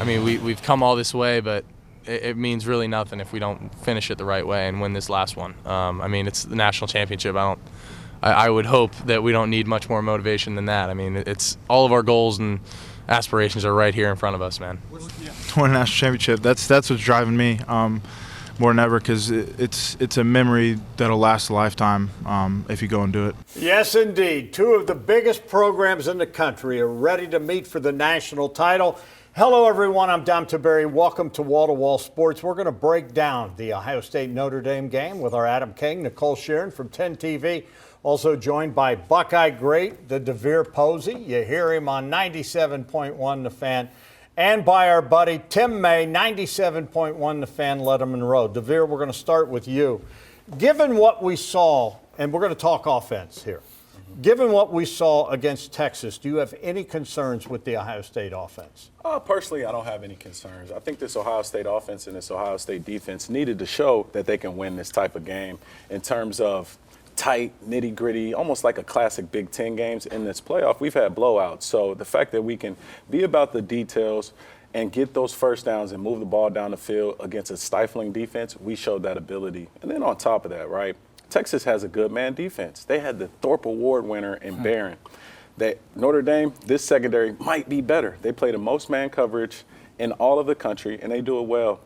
mean, we've come all this way, but it means really nothing if we don't finish it the right way and win this last one. I mean, it's the national championship. I would hope that we don't need much more motivation than that. I mean, it's all of our goals and aspirations are right here in front of us, man. To win a national championship, that's what's driving me more than ever, because it's a memory that'll last a lifetime if you go and do it. Yes, indeed. Two of the biggest programs in the country are ready to meet for the national title. Hello, everyone. I'm Dom Taberry. Welcome to Wall to Wall Sports. We're going to break down the Ohio State-Notre Dame game with our Adam King, Nicole Sheeran from 10 TV. Also joined by Buckeye great, the DeVere Posey. You hear him on 97.1 The Fan. And by our buddy Tim May, 97.1 The Fan, Letterman Road. DeVere, we're going to start with you. Given what we saw, and we're going to talk offense here. Given what we saw against Texas, do you have any concerns with the Ohio State offense? Personally, I don't have any concerns. I think this Ohio State offense and this Ohio State defense needed to show that they can win this type of game in terms of tight, nitty-gritty, almost like a classic Big Ten games. In this playoff, we've had blowouts. So the fact that we can be about the details and get those first downs and move the ball down the field against a stifling defense, we showed that ability. And then on top of that, right, Texas has a good man defense. They had the Thorpe Award winner in Barron. That Notre Dame, this secondary might be better. They play the most man coverage in all of the country, and they do it well.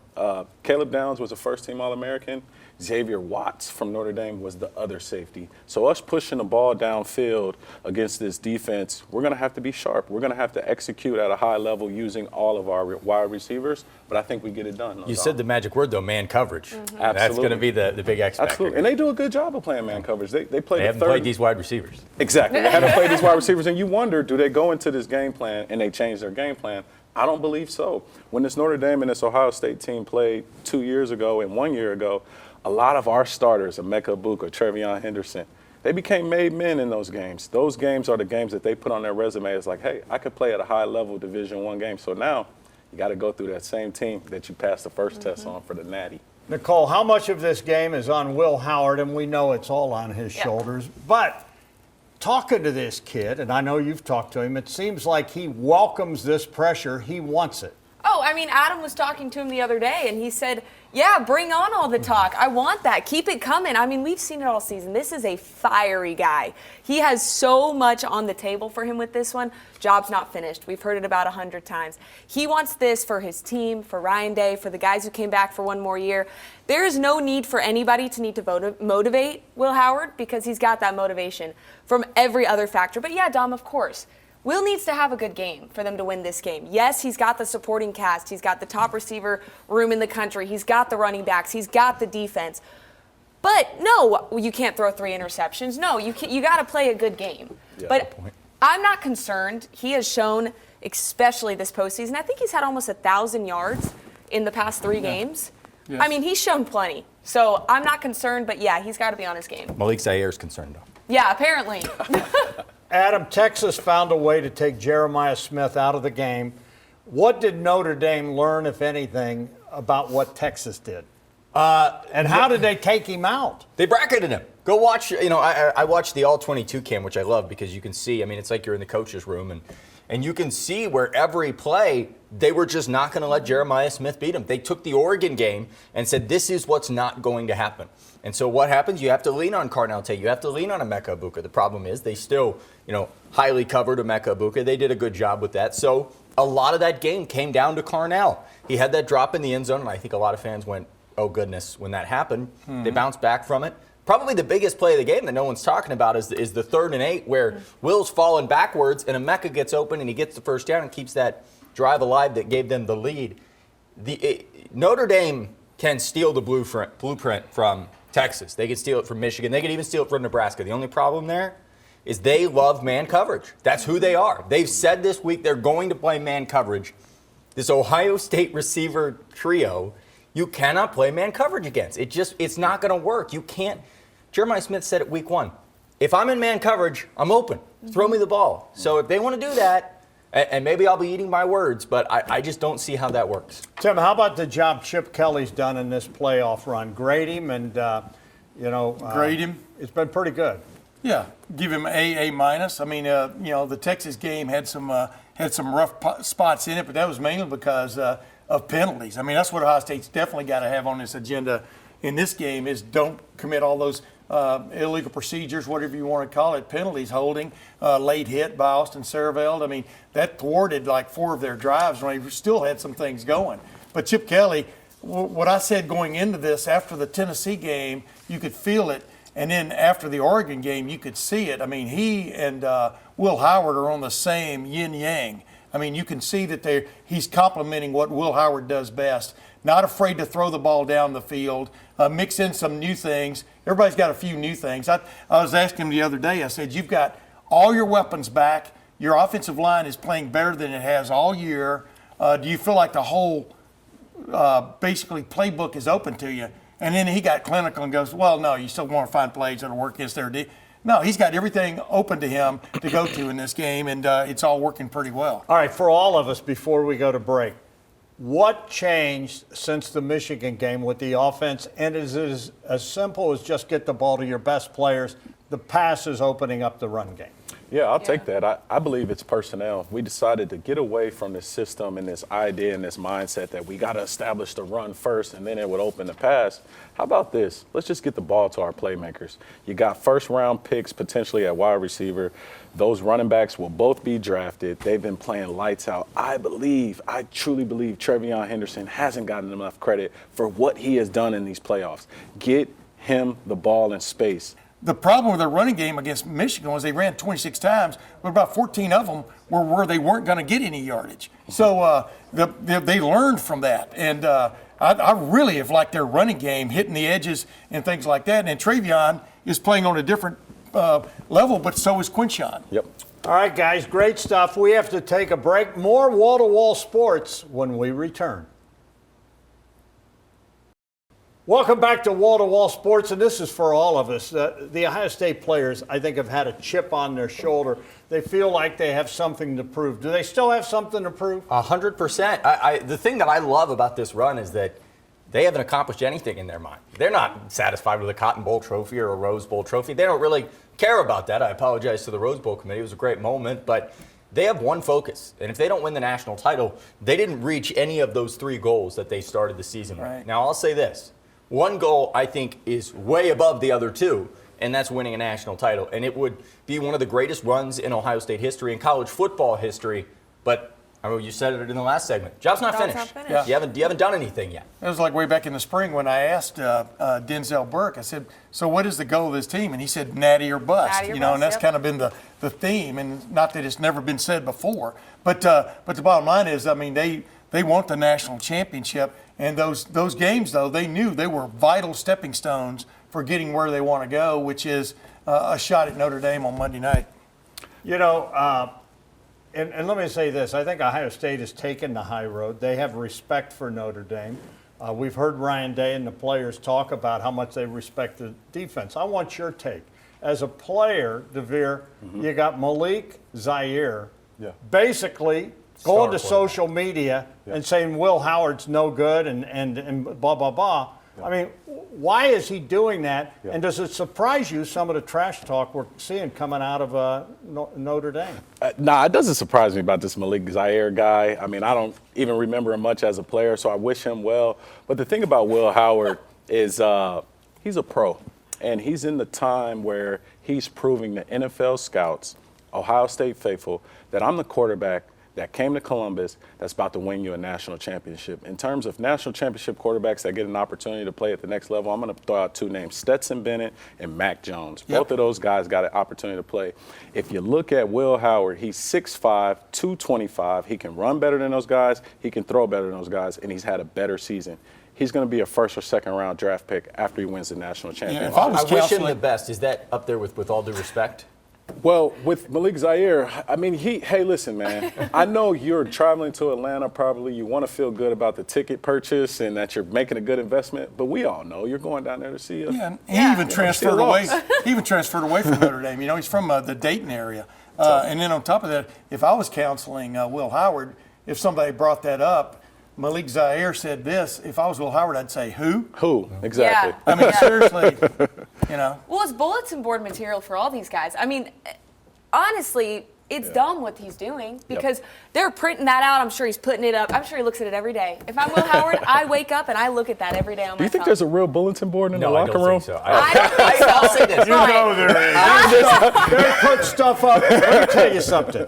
Caleb Downs was a first-team All-American. Xavier Watts from Notre Dame was the other safety. So us pushing the ball downfield against this defense, we're going to have to be sharp. We're going to have to execute at a high level using all of our wide receivers, but I think we get it done. You said the magic word, though, man coverage. Absolutely. That's going to be the big X factor. Absolutely. And they do a good job of playing man coverage. They haven't played these wide receivers. Exactly. They haven't played these wide receivers, and you wonder, do they go into this game plan and they change their game plan? I don't believe so. When this Notre Dame and this Ohio State team played 2 years ago and 1 year ago, a lot of our starters, Emeka Buka, Trevion Henderson, they became made men in those games. Those games are the games that they put on their resume. It's like, hey, I could play at a high level Division I game. So now you got to go through that same team that you passed the first test on for the Natty. Nicole, how much of this game is on Will Howard? And we know it's all on his shoulders. But talking to this kid, and I know you've talked to him, it seems like he welcomes this pressure. He wants it. Oh, I mean, Adam was talking to him the other day, and he said, yeah, bring on all the talk. I want that. Keep it coming. I mean, we've seen it all season. This is a fiery guy. He has so much on the table for him with this one. Job's not finished. We've heard it about 100 times. He wants this for his team, for Ryan Day, for the guys who came back for one more year. There is no need for anybody to need to motivate Will Howard because he's got that motivation from every other factor. But yeah, Dom, of course. Will needs to have a good game for them to win this game. Yes, he's got the supporting cast. He's got the top receiver room in the country. He's got the running backs. He's got the defense. But no, you can't throw 3 interceptions. No, you got to play a good game. Yeah, but I'm not concerned. He has shown, especially this postseason, I think he's had almost 1,000 yards in the past 3 games. Yes. I mean, he's shown plenty. So I'm not concerned, but yeah, he's got to be on his game. Malik Zaire is concerned, though. Yeah, apparently. Adam, Texas found a way to take Jeremiah Smith out of the game. What did Notre Dame learn, if anything, about what Texas did? And how did they take him out? They bracketed him. Go watch, I watched the All-22 cam, which I love because you can see, I mean, it's like you're in the coach's room, and you can see where every play, they were just not going to let Jeremiah Smith beat him. They took the Oregon game and said, this is what's not going to happen. And so what happens? You have to lean on Carnell Tate. You have to lean on Emeka Buka. The problem is they still, highly covered Emeka Buka. They did a good job with that. So a lot of that game came down to Carnell. He had that drop in the end zone, and I think a lot of fans went, oh, goodness, when that happened. They bounced back from it. Probably the biggest play of the game that no one's talking about is the 3rd and 8 where Will's falling backwards and Emeka gets open and he gets the first down and keeps that drive alive that gave them the lead. Notre Dame can steal the blueprint from Texas. They could steal it from Michigan. They could even steal it from Nebraska. The only problem there is they love man coverage. That's who they are. They've said this week they're going to play man coverage. This Ohio State receiver trio, you cannot play man coverage against. It's not going to work. You can't. Jeremiah Smith said it week 1. If I'm in man coverage, I'm open. Throw me the ball. So if they want to do that, and maybe I'll be eating my words, but I just don't see how that works. Tim, how about the job Chip Kelly's done in this playoff run? Grade him and, grade him. It's been pretty good. Yeah, give him A minus. I mean, the Texas game had some had some rough spots in it, but that was mainly because of penalties. I mean, that's what Ohio State's definitely got to have on this agenda in this game is don't commit all those illegal procedures, whatever you want to call it, penalties, holding, late hit by Austin Cerveld. I mean, that thwarted like 4 of their drives when they still had some things going. But Chip Kelly, what I said going into this, after the Tennessee game, you could feel it. And then after the Oregon game, you could see it. I mean, he and Will Howard are on the same yin-yang. I mean, you can see that he's complimenting what Will Howard does best. Not afraid to throw the ball down the field, mix in some new things. Everybody's got a few new things. I was asking him the other day, I said, you've got all your weapons back. Your offensive line is playing better than it has all year. Do you feel like the whole basically playbook is open to you? And then he got clinical and goes, well, no, you still want to find plays that'll work against their D. No, he's got everything open to him to go to in this game, and it's all working pretty well. All right, for all of us, before we go to break, what changed since the Michigan game with the offense? And is it as simple as just get the ball to your best players? The pass is opening up the run game. Yeah, I'll take that. I believe it's personnel. We decided to get away from this system and this idea and this mindset that we got to establish the run first and then it would open the pass. How about this? Let's just get the ball to our playmakers. You got first-round picks potentially at wide receiver. Those running backs will both be drafted. They've been playing lights out. I truly believe Trevion Henderson hasn't gotten enough credit for what he has done in these playoffs. Get him the ball in space. The problem with their running game against Michigan was they ran 26 times, but about 14 of them were where they weren't going to get any yardage. So they learned from that. And I really have liked their running game, hitting the edges and things like that. And Trevion is playing on a different level, but so is Quinshon. Yep. All right, guys, great stuff. We have to take a break. More wall-to-wall sports when we return. Welcome back to Wall to Wall Sports, and this is for all of us. The Ohio State players, I think, have had a chip on their shoulder. They feel like they have something to prove. Do they still have something to prove? 100%. The thing that I love about this run is that they haven't accomplished anything in their mind. They're not satisfied with a Cotton Bowl trophy or a Rose Bowl trophy. They don't really care about that. I apologize to the Rose Bowl committee. It was a great moment, but they have one focus. And if they don't win the national title, they didn't reach any of those 3 goals that they started the season with. Right. Now, I'll say this. One goal, I think, is way above the other 2, and that's winning a national title. And it would be one of the greatest runs in Ohio State history and college football history. But I mean, you said it in the last segment. Job's not finished. Yeah. You haven't done anything yet. It was like way back in the spring when I asked Denzel Burke, I said, so what is the goal of this team? And he said, natty or bust. Natty or and bust, that's yep. kind of been the theme, and not that it's never been said before. But the bottom line is, I mean, they want the national championship. And those games, though, they knew they were vital stepping stones for getting where they want to go, which is a shot at Notre Dame on Monday night. You know, and let me say this. I think Ohio State has taken the high road. They have respect for Notre Dame. We've heard Ryan Day and the players talk about how much they respect the defense. I want your take. As a player, DeVere, you got Malik Zaire basically going to social media and saying Will Howard's no good and blah, blah, blah. Yeah. I mean, why is he doing that? Yeah. And does it surprise you, some of the trash talk we're seeing coming out of Notre Dame? Nah, it doesn't surprise me about this Malik Zaire guy. I mean, I don't even remember him much as a player, so I wish him well. But the thing about Will Howard is he's a pro, and he's in the time where he's proving to NFL scouts, Ohio State faithful, that I'm the quarterback that came to Columbus that's about to win you a national championship. In terms of national championship quarterbacks that get an opportunity to play at the next level, I'm going to throw out 2 names, Stetson Bennett and Mac Jones. Yep. Both of those guys got an opportunity to play. If you look at Will Howard, he's 6'5", 225. He can run better than those guys. He can throw better than those guys, and he's had a better season. He's going to be a 1st or 2nd round draft pick after he wins the national championship. Yeah, I wish him the best. Is that up there with all due respect? Well, with Malik Zaire, I mean, hey, listen, man, I know you're traveling to Atlanta probably. You want to feel good about the ticket purchase and that you're making a good investment, but we all know you're going down there to see us. Yeah, he even transferred away. He even transferred away from Notre Dame. You know, he's from the Dayton area. And then on top of that, if I was counseling Will Howard, if somebody brought that up, Malik Zaire said this, if I was Will Howard, I'd say, who? Who, exactly. I mean, seriously, you know. Well, it's bulletin board material for all these guys. I mean, honestly, It's dumb what he's doing because they're printing that out. I'm sure he's putting it up. I'm sure he looks at it every day. If I'm Will Howard, I wake up and I look at that every day on my phone. Do you think there's a real bulletin board in the No, I locker don't room? think so. I'll say this. You know there is. They put stuff up. Let me tell you something.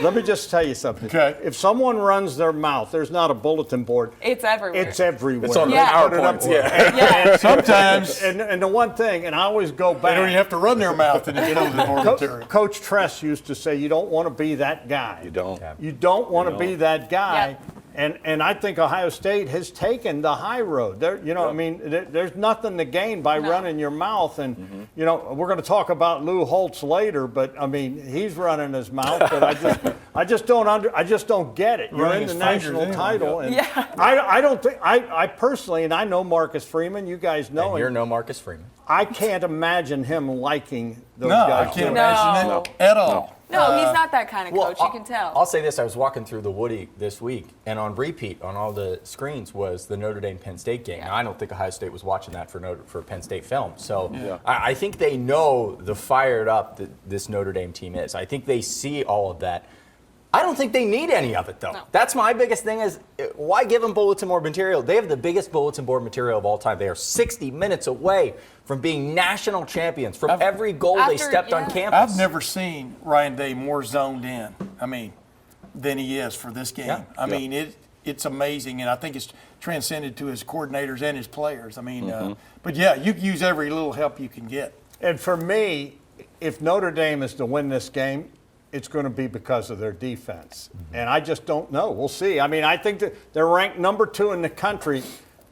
Let me just tell you something. Okay. If someone runs their mouth, there's not a bulletin board. It's everywhere. It's everywhere. It's on the Yeah. PowerPoints. Yeah. Sometimes And the one thing, and I always go they don't even back. have to run their mouth in the board material. Coach Tress used to say, you don't want to be that guy. You don't. You don't want to be that guy. Yeah. And I think Ohio State has taken the high road. There, I mean, there's nothing to gain by running your mouth. And we're going to talk about Lou Holtz later, but I mean, he's running his mouth. But I just don't get it. You're Running in the his fingers national anyway. title, and Yeah. I don't think I personally, and I know Marcus Freeman. You guys know And you're him. no Marcus Freeman. I can't imagine him liking those No, I guys. can't too. imagine No. it at all. no, he's not that kind of coach. You can I'll tell. say this. I was walking through the Woody this week, and on repeat on all the screens was the Notre Dame-Penn State game. Now, I don't think Ohio State was watching that for Penn State film. So I think they know the fired up that this Notre Dame team is. I think they see all of that. I don't think they need any of it, though. No. That's my biggest thing is, why give them bulletin board material? They have the biggest bulletin board material of all time. They are 60 minutes away from being national champions from every goal they After- stepped on yeah. campus. I've never seen Ryan Day more zoned in, than he is for this game. Yeah. I mean, it's amazing, and I think it's transcended to his coordinators and his players. I mean, but yeah, you can use every little help you can get. And for me, if Notre Dame is to win this game, it's going to be because of their defense. And I just don't know. We'll see. I mean, I think that they're ranked number 2 in the country,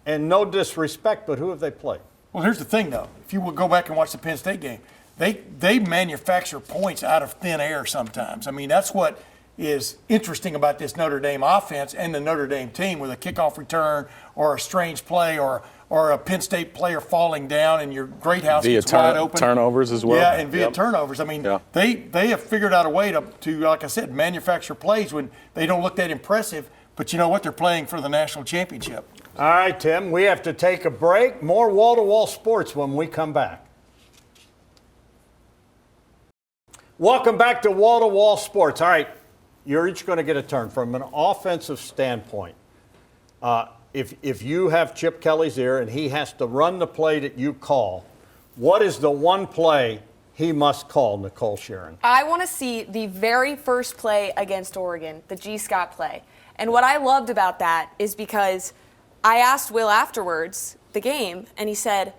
and no disrespect, but who have they played? Well, here's the thing, though. If you would go back and watch the Penn State game, they manufacture points out of thin air sometimes. I mean, that's what is interesting about this Notre Dame offense and the Notre Dame team, with a kickoff return or a strange play or a Penn State player falling down and your great house Via gets wide open. turnovers as well. Yeah, and via Yep. turnovers. I mean, Yeah. they have figured out a way to, like I said, manufacture plays when they don't look that impressive. But you know what? They're playing for the national championship. All right, Tim, we have to take a break. More wall-to-wall sports when we come back. Welcome back to wall-to-wall sports. All right, you're each going to get a turn. From an offensive standpoint, if you have Chip Kelly's ear and he has to run the play that you call, what is the one play he must call, Nicole Sharon? I want to see the very first play against Oregon, the G. Scott play. And what I loved about that is because I asked Will afterwards the game, and he said,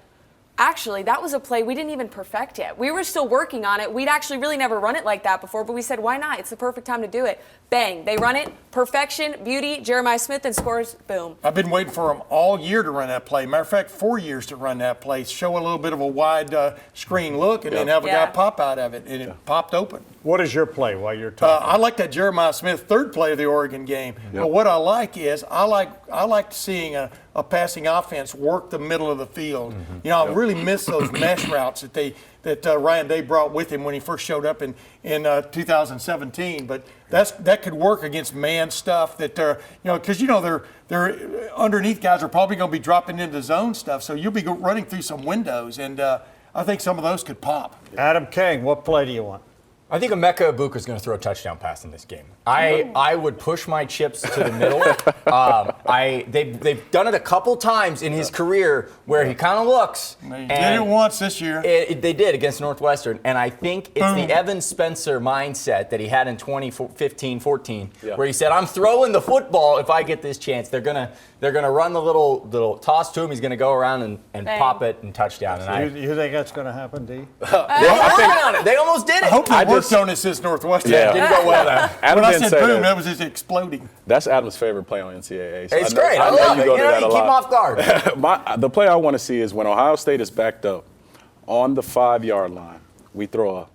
actually, that was a play we didn't even perfect yet. We were still working on it. We'd actually really never run it like that before, but we said, why not? It's the perfect time to do it. Bang. They run it. Perfection, beauty. Jeremiah Smith then scores. Boom. I've been waiting for him all year to run that play. Matter of fact, 4 years to run that play. Show a little bit of a wide screen look and then have a guy pop out of it, and it popped open. What is your play while you're talking? I like that Jeremiah Smith third play of the Oregon game. But what I like is I like seeing a passing offense work the middle of the field. You know, I really miss those mesh routes that Ryan Day brought with him when he first showed up in 2017. But that could work against man stuff that because they're underneath guys are probably going to be dropping into zone stuff. So you'll be running through some windows, and I think some of those could pop. Adam King, what play do you want? I think Emeka Ibuka is going to throw a touchdown pass in this game. I would push my chips to the middle. They've done it a couple times in his career where he kind of looks. They did it once this year. They did against Northwestern, and I think it's the Evan Spencer mindset that he had in 2015-14, where he said, "I'm throwing the football if I get this chance." They're gonna run the little toss to him. He's gonna go around and pop it and touchdown. And You think that's going to happen, D? they're working on it. They almost did it. I hope they worked on it since Northwestern. Yeah. Didn't go well there. Adam When I didn't said say boom, that that. was just exploding. That's Adam's favorite play on NCAA. So It's I know- great. I know love it. go You to know, that you a keep him lot. off guard. The play I want to see is when Ohio State is backed up on the 5-yard line, we throw a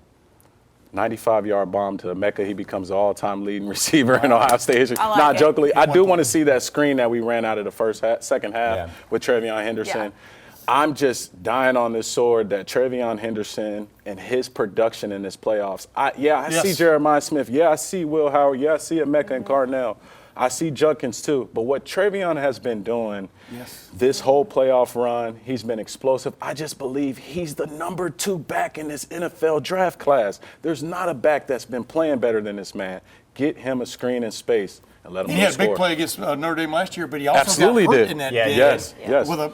95-yard bomb to Emeka. He becomes the all-time leading receiver in Ohio State history. I like Not it. jokingly, I do want to see that screen that we ran out of the second half with Trevion Henderson. Yeah. I'm just dying on this sword that Trevion Henderson and his production in this playoffs. I see Yes. Jeremiah Smith. Yeah, I see Will Howard. Yeah, I see Emeka and Cardinell. I see Judkins too. But what Travion has been doing this whole playoff run, he's been explosive. I just believe he's the number 2 back in this NFL draft class. There's not a back that's been playing better than this man. Get him a screen in space and let him He had a score. big play against Notre Dame last year, but he also Absolutely got hurt did. in that Yeah, game. Yes.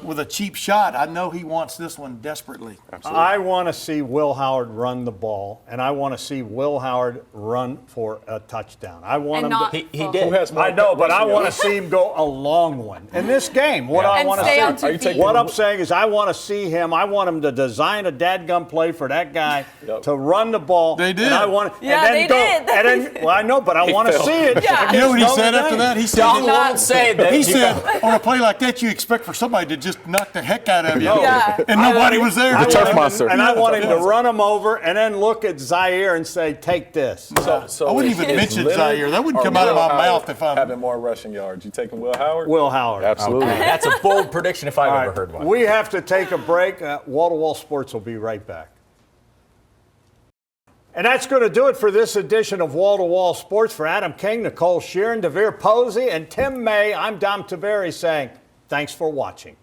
With a cheap shot. I know he wants this one desperately. Absolutely. I want to see Will Howard run the ball, and I want to see Will Howard run for a touchdown. I want And him not to. He did. Who has more I know, but I rushing want to yards? see him go a long one in this game. What I And want to stay see. on 2 Are you feet. taking- What I'm saying is, I want to see him. I want him to design a dadgum play for that guy Yep. to run the ball. They did. And I want. Yeah, and then they go, did. And then, well, I know, but I want to failed. see it. Yeah. You know what he against said Notre after Dame. that? He said, Don won't say that. he said, on a play like that, you expect for somebody to just knock the heck out of you. Yeah. And nobody was there. I to want do him- it. monster. And I want him to Yes. run him over and then look at Zaire and say, "Take this." So I wouldn't even is mention Leonard Zaire. That wouldn't or come out of Will my Howard mouth if I'm- having more rushing yards. You taking Will Howard? Will Howard. Absolutely. That's a bold prediction if I've All ever right, heard one. we have to take a break. Wall-to-Wall Sports will be right back. And that's going to do it for this edition of Wall-to-Wall Sports. For Adam King, Nicole Sheeran, Devere Posey, and Tim May, I'm Dom Taveri saying thanks for watching.